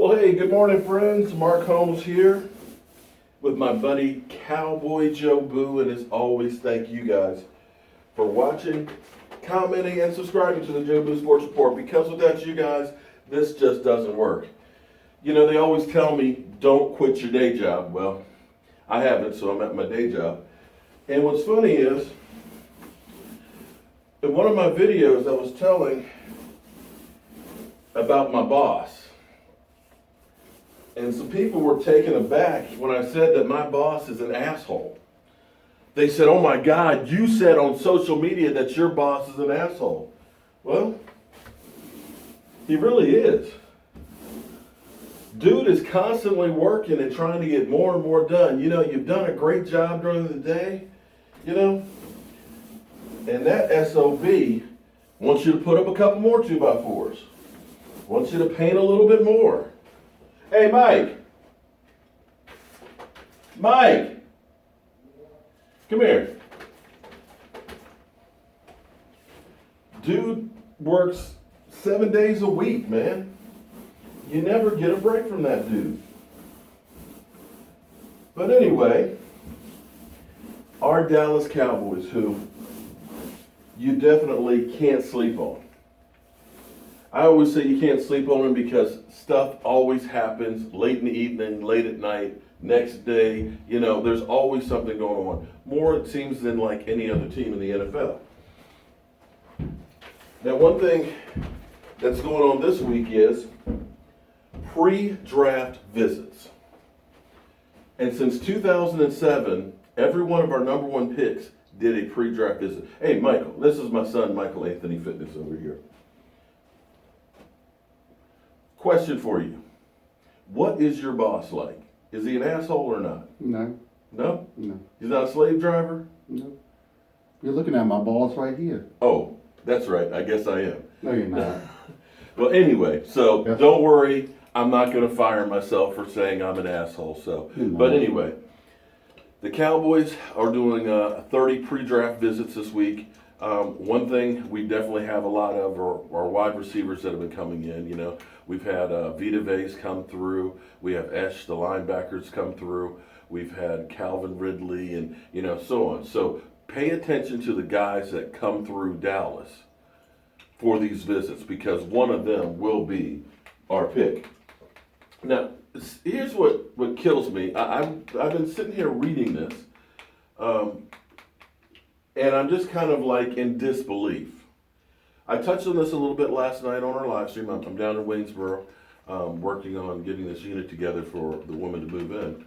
Well, hey, good morning, friends. Mark Holmes here with my buddy Cowboy Joe Boo, and as always, thank you guys for watching, commenting, and subscribing to the Joe Boo Sports Report, because without you guys, this just doesn't work. You know, they always tell me, don't quit your day job. Well, I haven't, so I'm at my day job. And what's funny is, in one of my videos, I was telling about my boss. And some people were taken aback when I said that my boss is an asshole. They said, oh my God, you said on social media that your boss is an asshole. Well, he really is. Dude is constantly working and trying to get more and more done. You know, you've done a great job during the day, you know, and that SOB wants you to put up a couple more 2x4s. Wants you to paint a little bit more. Hey, Mike. Mike. Come here. Dude works 7 days a week, man. You never get a break from that dude. But anyway, our Dallas Cowboys, who you definitely can't sleep on. I always say you can't sleep on them because stuff always happens late in the evening, late at night, next day. You know, there's always something going on. More, it seems, than like any other team in the NFL. Now, one thing that's going on this week is pre-draft visits. And since 2007, every one of our number one picks did a pre-draft visit. Hey, Michael, this is my son, Michael Anthony Fitness over here. Question for you. What is your boss like? Is he an asshole or not? No. No? No. He's not a slave driver? No. You're looking at my boss right here. Oh, that's right. I guess I am. No, you're not. Well, anyway, so Yes. Don't worry. I'm not going to fire myself for saying I'm an asshole. So, but anyway, the Cowboys are doing 30 pre-draft visits this week. One thing we definitely have a lot of are wide receivers that have been coming in. You know, we've had Vita Vase come through. We have Esh, the linebackers, come through. We've had Calvin Ridley and, you know, so on. So pay attention to the guys that come through Dallas for these visits, because one of them will be our pick. Now, here's what kills me. I've been sitting here reading this, and I'm just kind of like in disbelief. I touched on this a little bit last night on our live stream. I'm down in Waynesboro working on getting this unit together for the woman to move in.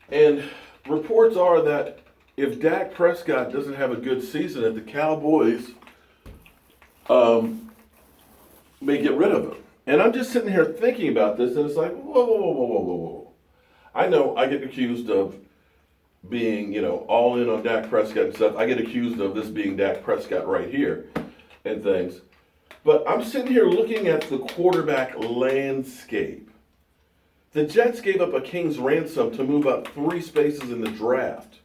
And reports are that if Dak Prescott doesn't have a good season, that the Cowboys may get rid of him. And I'm just sitting here thinking about this, and it's like, whoa. I know I get accused of being, you know, all in on Dak Prescott and stuff. I get accused of this being Dak Prescott right here and things. But I'm sitting here looking at the quarterback landscape. The Jets gave up a king's ransom to move up 3 spaces in the draft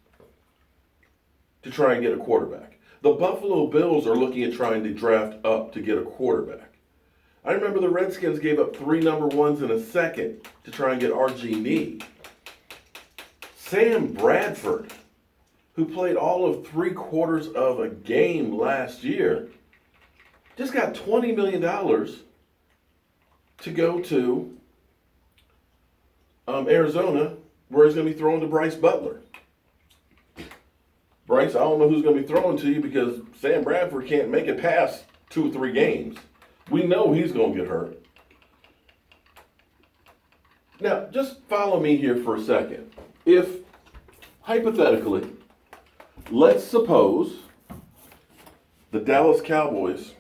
to try and get a quarterback. The Buffalo Bills are looking at trying to draft up to get a quarterback. I remember the Redskins gave up 3 number ones in a second to try and get RG3. Sam Bradford, who played all of 3/4 of a game last year, just got $20 million to go to Arizona, where he's going to be throwing to Bryce Butler. Bryce, I don't know who's going to be throwing to you, because Sam Bradford can't make it past 2 or 3 games. We know he's going to get hurt. Now, just follow me here for a second. If, hypothetically, let's suppose the Dallas Cowboys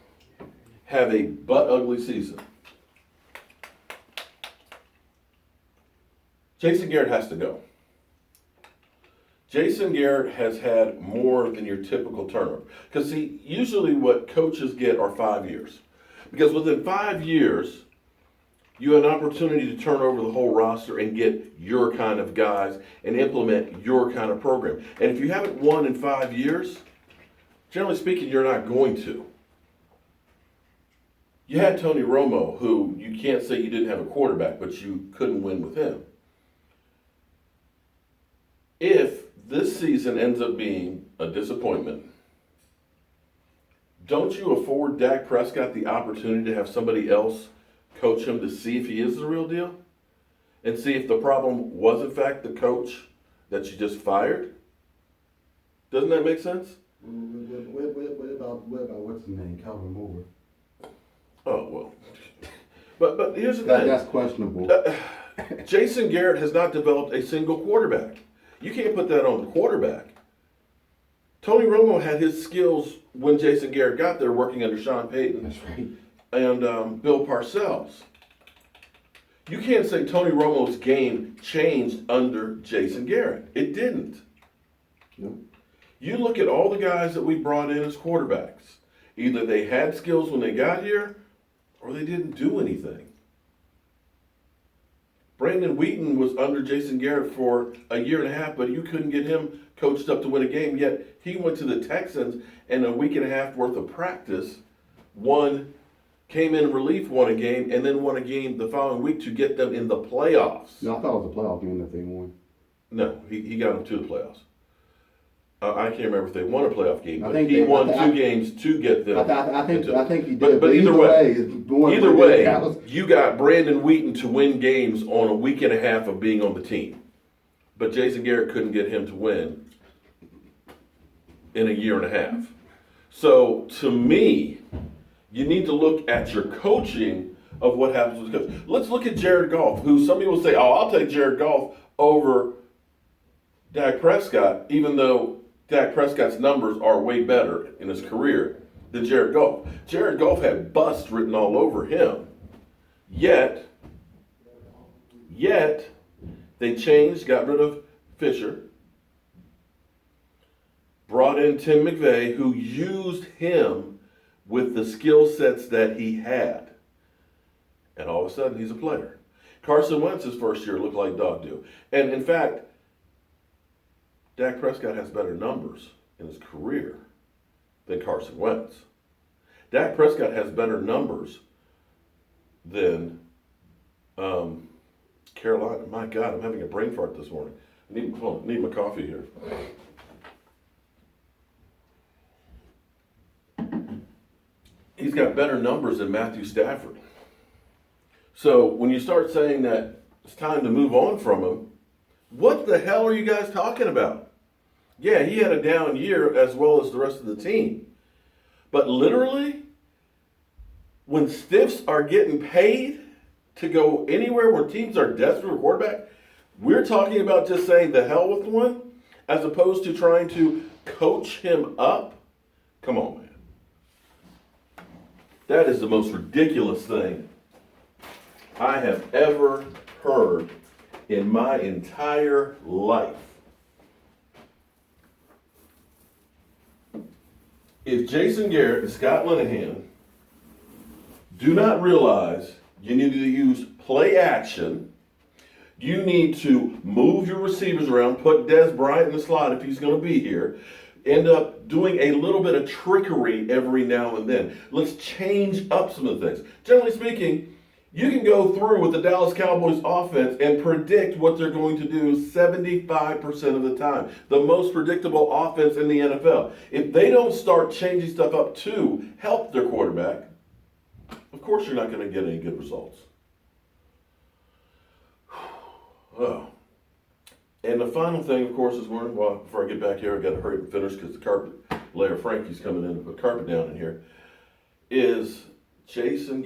have a butt-ugly season. Jason Garrett has to go. Jason Garrett has had more than your typical turnover. Because, see, usually what coaches get are 5 years. Because within 5 years, you have an opportunity to turn over the whole roster and get your kind of guys and implement your kind of program. And if you haven't won in 5 years, generally speaking, you're not going to. You had Tony Romo, who you can't say you didn't have a quarterback, but you couldn't win with him. If this season ends up being a disappointment, don't you afford Dak Prescott the opportunity to have somebody else coach him to see if he is the real deal? And see if the problem was in fact the coach that you just fired? Doesn't that make sense? What about what's his name? Calvin Moore. Oh, well. But here's the thing. That's questionable. Jason Garrett has not developed a single quarterback. You can't put that on the quarterback. Tony Romo had his skills when Jason Garrett got there working under Sean Payton. That's right. And Bill Parcells. You can't say Tony Romo's game changed under Jason Garrett. It didn't. Nope. You look at all the guys that we brought in as quarterbacks. Either they had skills when they got here, or they didn't do anything. Brandon Wheaton was under Jason Garrett for a year and a half, but you couldn't get him coached up to win a game. Yet he went to the Texans and a week and a half worth of practice, came in relief, won a game, and then won a game the following week to get them in the playoffs. No, I thought it was a playoff game that they won. No, he got them to the playoffs. I can't remember if they won a playoff game, but think he they- won I- two games to get them. I think he did. But either way, either way, you got Brandon Wheaton to win games on a week and a half of being on the team. But Jason Garrett couldn't get him to win in a year and a half. So to me, you need to look at your coaching of what happens with the coach. Let's look at Jared Goff, who some people say, oh, I'll take Jared Goff over Dak Prescott, even though Dak Prescott's numbers are way better in his career than Jared Goff. Jared Goff had bust written all over him. Yet, they changed, got rid of Fisher, brought in Tim McVay, who used him with the skill sets that he had. And all of a sudden, he's a player. Carson Wentz's first year looked like dog do. And in fact, Dak Prescott has better numbers in his career than Carson Wentz. Dak Prescott has better numbers than Carolina. My God, I'm having a brain fart this morning. I need my coffee here. He's got better numbers than Matthew Stafford. So when you start saying that it's time to move on from him, what the hell are you guys talking about? Yeah, he had a down year as well as the rest of the team. But literally, when stiffs are getting paid to go anywhere where teams are desperate for a quarterback, we're talking about just saying the hell with one as opposed to trying to coach him up. Come on, man. That is the most ridiculous thing I have ever heard in my entire life. If Jason Garrett and Scott Linehan do not realize you need to use play action, you need to move your receivers around, put Des Bryant in the slot if he's going to be here, end up doing a little bit of trickery every now and then. Let's change up some of the things. Generally speaking, you can go through with the Dallas Cowboys offense and predict what they're going to do 75% of the time. The most predictable offense in the NFL. If they don't start changing stuff up to help their quarterback, of course you're not going to get any good results. Oh. And the final thing, of course, is before I get back here, I've got to hurry and finish because the carpet layer Frankie's coming in to put carpet down in here, is Stephen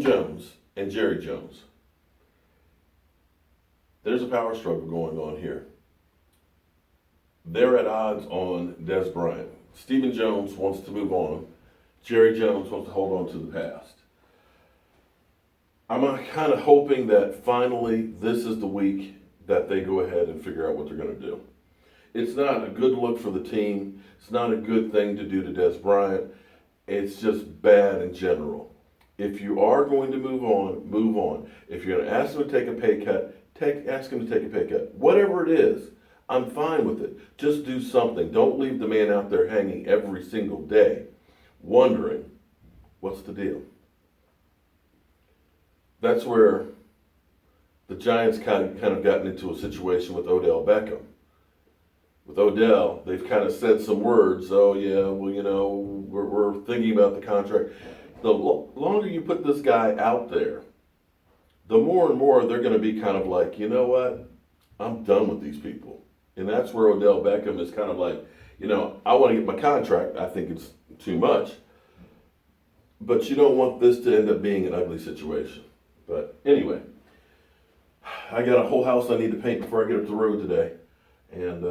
Jones and Jerry Jones. There's a power struggle going on here. They're at odds on Des Bryant. Stephen Jones wants to move on. Jerry Jones wants to hold on to the past. I'm kind of hoping that finally this is the week that they go ahead and figure out what they're going to do. It's not a good look for the team. It's not a good thing to do to Des Bryant. It's just bad in general. If you are going to move on, move on. If you're going to ask him to take a pay cut, ask him to take a pay cut. Whatever it is, I'm fine with it. Just do something. Don't leave the man out there hanging every single day, wondering What's the deal? That's where the Giants kind of gotten into a situation with Odell Beckham. With Odell, they've kind of said some words. Oh yeah, well we're thinking about the contract. The longer you put this guy out there, the more and more they're going to be kind of like, you know what, I'm done with these people. And that's where Odell Beckham is kind of like, I want to get my contract. I think it's too much. But you don't want this to end up being an ugly situation. But anyway, I got a whole house I need to paint before I get up the road today and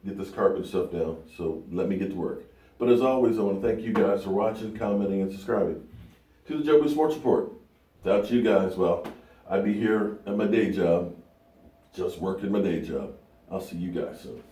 get this carpet stuff down. So let me get to work. But as always, I want to thank you guys for watching, commenting, and subscribing to the Joe Blue Sports Report. Without you guys, well, I'd be here at my day job, just working my day job. I'll see you guys soon.